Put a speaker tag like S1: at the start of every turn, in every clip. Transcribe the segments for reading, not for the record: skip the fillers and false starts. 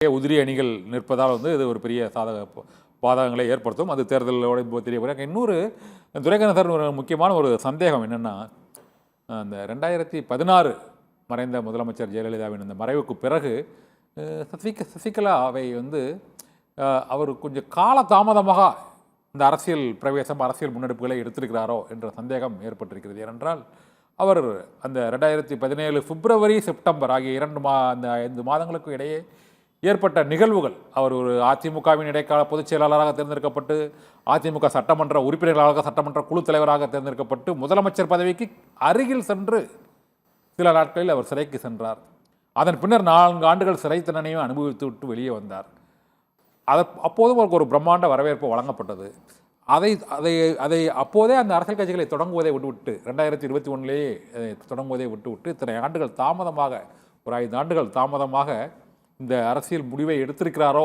S1: உதிரி அணிகள் நிற்பதால் வந்து இது ஒரு பெரிய பாதகங்களை ஏற்படுத்தும். அது தேர்தலோட தெரிய போகிறாங்க. இன்னொரு துரைக்கண்ணன் ஒரு முக்கியமான ஒரு சந்தேகம் என்னென்னா, அந்த 2016 மறைந்த முதலமைச்சர் ஜெயலலிதாவின் அந்த மறைவுக்கு பிறகு சசிகலாவை வந்து அவர் கொஞ்சம் கால தாமதமாக இந்த அரசியல் பிரவேசம், அரசியல் முன்னெடுப்புகளை எடுத்திருக்கிறாரோ என்ற சந்தேகம் ஏற்பட்டிருக்கிறது. ஏனென்றால் அவர் அந்த 2017 பிப்ரவரி செப்டம்பர் ஆகிய அந்த 5 மாதங்களுக்கு இடையே ஏற்பட்ட நிகழ்வுகள், அவர் ஒரு அதிமுகவின் இடைக்கால பொதுச் செயலாளராக தேர்ந்தெடுக்கப்பட்டு, அதிமுக சட்டமன்ற உறுப்பினர்களாக, சட்டமன்ற குழு தலைவராக தேர்ந்தெடுக்கப்பட்டு, முதலமைச்சர் பதவிக்கு அருகில் சென்று சில நாட்களில் அவர் சிறைக்கு சென்றார். அதன் பின்னர் 4 ஆண்டுகள் சிறை தண்டனையும் அனுபவித்து விட்டு வெளியே வந்தார். அப்போதும் அவருக்கு ஒரு பிரம்மாண்ட வரவேற்பு வழங்கப்பட்டது. அதை அப்போதே அந்த அரசியல் கட்சிகளை தொடங்குவதை விட்டுவிட்டு 2021 தொடங்குவதை விட்டுவிட்டு இத்தனை ஆண்டுகள் தாமதமாக, ஒரு 5 ஆண்டுகள் தாமதமாக இந்த அரசியல் முடிவை எடுத்திருக்கிறாரோ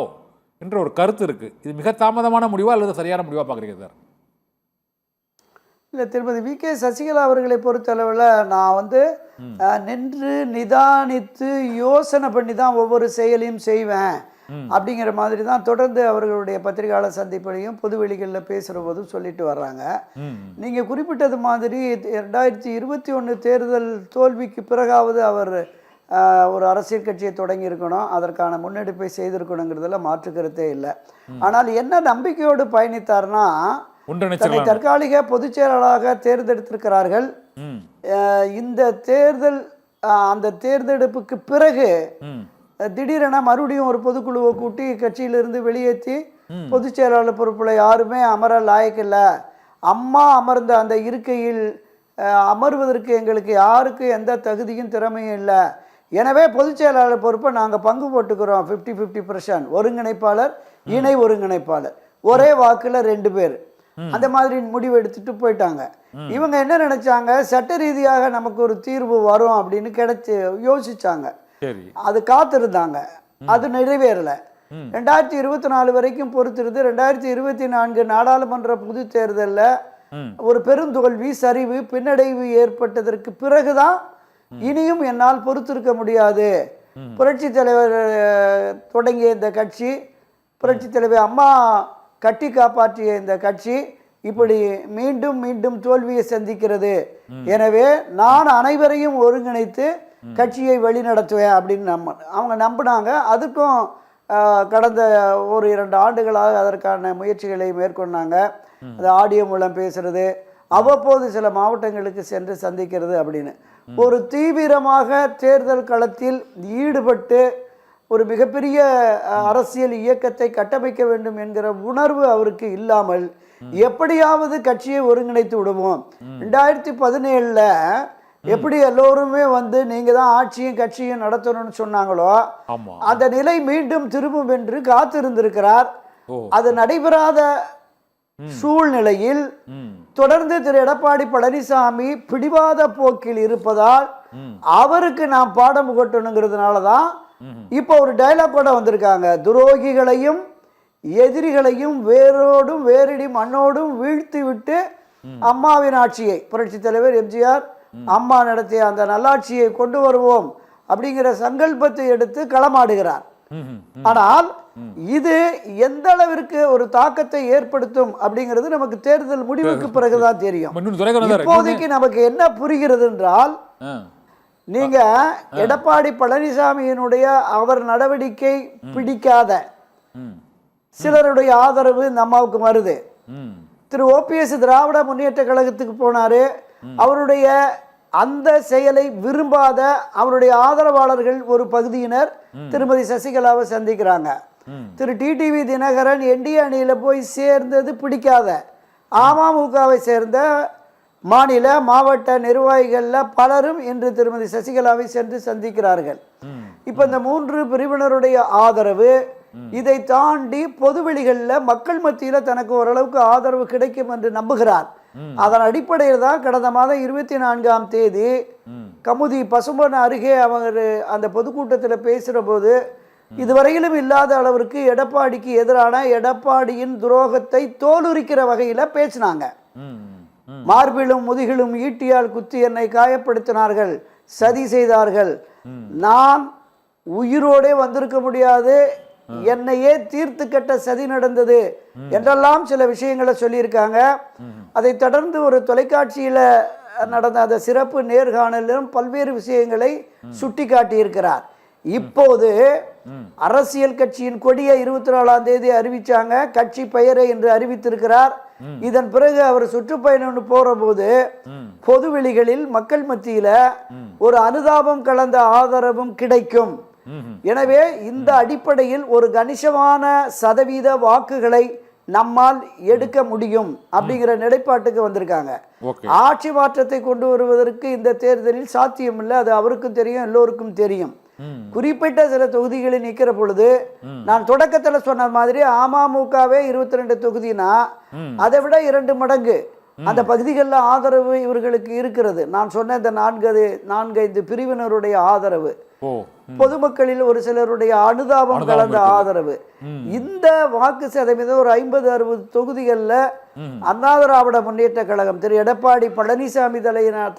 S1: என்ற ஒரு கருத்து இருக்குது. இது மிக தாமதமான முடிவா அல்லது சரியான முடிவாக பார்க்குறீங்க சார்?
S2: இல்லை, திருமதி வி.கே. சசிகலா அவர்களை பொறுத்தளவில் நான் வந்து நின்று நிதானித்து யோசனை பண்ணி தான் ஒவ்வொரு செயலையும் செய்வேன் அப்படிங்கிற மாதிரி தான் தொடர்ந்து அவர்களுடைய பத்திரிகையாளர் சந்திப்புலையும் பொதுவெளிகளில் பேசுகிற போதும் சொல்லிட்டு வர்றாங்க. நீங்கள் குறிப்பிட்டது மாதிரி 2021 தேர்தல் தோல்விக்கு பிறகாவது அவர் ஒரு அரசியல் கட்சியை தொடங்கி இருக்கணும், அதற்கான முன்னெடுப்பை செய்திருக்கணுங்கிறதுல மாற்று கருத்தே இல்லை. ஆனால் என்ன நம்பிக்கையோடு பயணித்தார்னா, தன்னை தற்காலிக பொதுச் செயலாளராக தேர்ந்தெடுத்திருக்கிறார்கள். இந்த தேர்தல், அந்த தேர்ந்தெடுப்புக்கு பிறகு திடீரென மறுபடியும் ஒரு பொதுக்குழுவை கூட்டி கட்சியிலிருந்து வெளியேற்றி பொதுச் செயலாளர் பொறுப்பில் யாருமே அமர லாயக்கில்லை, அம்மா அமர்ந்த அந்த இருக்கையில் அமர்வதற்கு எங்களுக்கு யாருக்கு எந்த தகுதியும் திறமையும் இல்லை, எனவே பொதுச் செயலாளர் பொறுப்பை நாங்கள் பங்கு போட்டுக்கிறோம் 50-50%, ஒருங்கிணைப்பாளர் இணை ஒருங்கிணைப்பாளர், ஒரே வாக்கில் 2 பேர், அந்த மாதிரி முடிவு எடுத்துட்டு போயிட்டாங்க. இவங்க என்ன நினைச்சாங்க, சட்ட ரீதியாக நமக்கு ஒரு தீர்வு வரும் அப்படின்னு யோசிச்சாங்க, அது காத்திருந்தாங்க, அது நிறைவேறல. 2024 வரைக்கும் பொறுத்திருந்து 2024 நாடாளுமன்ற பொது தேர்தலில் ஒரு பெருந்தோல்வி, சரிவு, பின்னடைவு ஏற்பட்டதற்கு பிறகுதான் இனியும் என்னால் பொறுத்திருக்க முடியாது, புரட்சி தலைவர் தொடங்கிய இந்த கட்சி, புரட்சி தலைவர் அம்மா கட்டி காப்பாற்றிய இந்த கட்சி இப்படி மீண்டும் மீண்டும் தோல்வியை சந்திக்கிறது, எனவே நான் அனைவரையும் ஒருங்கிணைத்து கட்சியை வழிநடத்துவேன் அப்படின்னு அவங்க நம்பினாங்க. அதுக்கும் கடந்த 1-2 ஆண்டுகளாக அதற்கான முயற்சிகளை மேற்கொண்டாங்க. அது ஆடியோ மூலம் பேசுறது, அவ்வப்போது சில மாவட்டங்களுக்கு சென்று சந்திக்கிறது அப்படின்னு ஒரு தீவிரமாக தேர்தல் களத்தில் ஈடுபட்டு ஒரு மிகப்பெரிய அரசியல் இயக்கத்தை கட்டமைக்க வேண்டும் என்கிற உணர்வு அவருக்கு இல்லாமல் எப்படியாவது கட்சியை ஒருங்கிணைத்து விடுவோம், 2017 எப்படி எல்லோருமே வந்து நீங்க தான் ஆட்சியும் கட்சியும் நடத்தணும்னு சொன்னாங்களோ அந்த நிலை மீண்டும் திரும்பும் என்று காத்திருந்திருக்கிறார். அது நடைபெறாத சூழ்நிலையில் தொடர்ந்து திரு எடப்பாடி பழனிசாமி பிடிவாத போக்கில் இருப்பதால் அவருக்கு நாம் பாடம் புகட்டணுங்கிறதுனால தான் இப்போ ஒரு டைலாக் கூட வந்திருக்காங்க, துரோகிகளையும் எதிரிகளையும் வேரோடும் வேரடி மண்ணோடும் வீழ்த்தி விட்டு அம்மாவின் ஆட்சியை, புரட்சி தலைவர் எம்ஜிஆர் அம்மா நடத்திய அந்த நல்லாட்சியை கொண்டு வருவோம் அப்படிங்கிற சங்கல்பத்தை எடுத்து களமாடுகிறார். ஆனால் இது எந்த அளவிற்கு ஒரு தாக்கத்தை ஏற்படுத்தும் அப்படிங்கிறது நமக்கு தேர்தல் முடிவுக்கு பிறகுதான் தெரியும். இப்போதைக்கு நமக்கு என்ன புரிகிறது என்றால், நீங்க எடப்பாடி பழனிசாமியினுடைய அவர் நடவடிக்கை பிடிக்காத சிலருடைய ஆதரவு இந்த அம்மாவுக்கு வருது. திரு ஓபிஎஸ் திராவிட முன்னேற்ற கழகத்துக்கு போனாரு, அவருடைய அந்த செயலை விரும்பாத அவருடைய ஆதரவாளர்கள் ஒரு பகுதியினர் திருமதி சசிகலாவை சந்திக்கிறாங்க. திரு டிடிவி தினகரன் என்டிஏ அணியில போய் சேர்ந்தது பிடிக்காத அமமுகவை சேர்ந்த மாநில மாவட்ட நிர்வாகிகள்ல பலரும் இன்று திருமதி சசிகலாவை சென்று சந்திக்கிறார்கள். இப்ப இந்த 3 பிரிவினருடைய ஆதரவு, இதை தாண்டி பொதுவெளிகளில் மக்கள் மத்தியில் தனக்கு ஓரளவுக்கு ஆதரவு கிடைக்கும் என்று நம்புகிறார். அதன் அடிப்படையில் தான் கடந்த மாதம் 24ஆம் தேதி கமுதி பசும்பொன் அருகே அவர் அந்த பொதுக்கூட்டத்தில் பேசுகிற போது இதுவரையிலும் இல்லாத அளவிற்கு எடப்பாடிக்கு எதிரான எடப்பாடியின் துரோகத்தை தோலுரிக்கிற வகையில் பேசினாங்க. மார்பிலும் முதுகிலும் ஈட்டியால் குத்தி என்னை காயப்படுத்தினார்கள், சதி செய்தார்கள், நான் உயிரோடே வந்திருக்க முடியாது, என்னையே தீர்த்து கட்ட சதி நடந்தது என்றெல்லாம் சில விஷயங்களை சொல்லியிருக்காங்க. அதை தொடர்ந்து ஒரு தொலைக்காட்சியில நடந்த அந்த சிறப்பு நேர்காணலிலும் பல்வேறு விஷயங்களை சுட்டி காட்டியிருக்கிறார். இப்போது அரசியல் கட்சியின் கொடியை 24ஆம் தேதி அறிவிச்சாங்க, கட்சி பெயரை என்று அறிவித்திருக்கிறார். இதன் பிறகு அவர் சுற்றுப்பயணம் போற போது பொதுவெளிகளில் மக்கள் மத்தியில ஒரு அனுதாபம் கலந்த ஆதரவும் கிடைக்கும். எனவே இந்த அடிப்படையில் ஒரு கணிசமான சதவீத வாக்குகளை நம்மால் எடுக்க முடியும் அப்படிங்கிற நிலைப்பாட்டுக்கு வந்திருக்காங்க. ஆட்சி மாற்றத்தை கொண்டு வருவதற்கு இந்த தேர்தலில் சாத்தியம் இல்லை, அது அவருக்கும் தெரியும், எல்லோருக்கும் தெரியும். குறிப்பிட்ட சில தொகுதிகளை நிற்கிற பொழுது நான் தொடக்கத்துல சொன்ன மாதிரி அமமுகவே 22 தொகுதினா அதை விட 2 மடங்கு அந்த பகுதிகளில் ஆதரவு இவர்களுக்கு இருக்கிறது. நான் சொன்ன இந்த 4-5 பிரிவினருடைய ஆதரவு, பொதுமக்களில் ஒரு சிலருடைய அனுதாபம் கலந்த ஆதரவு, இந்த வாக்கு சதவீதம் ஒரு 50-60 தொகுதிகளில் அண்ணா திராவிட முன்னேற்ற கழகம் திரு எடப்பாடி பழனிசாமி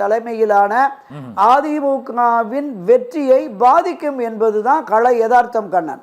S2: தலைமையிலான அதிமுகவின் வெற்றியை பாதிக்கும் என்பதுதான் கள யதார்த்தம் கண்ணன்.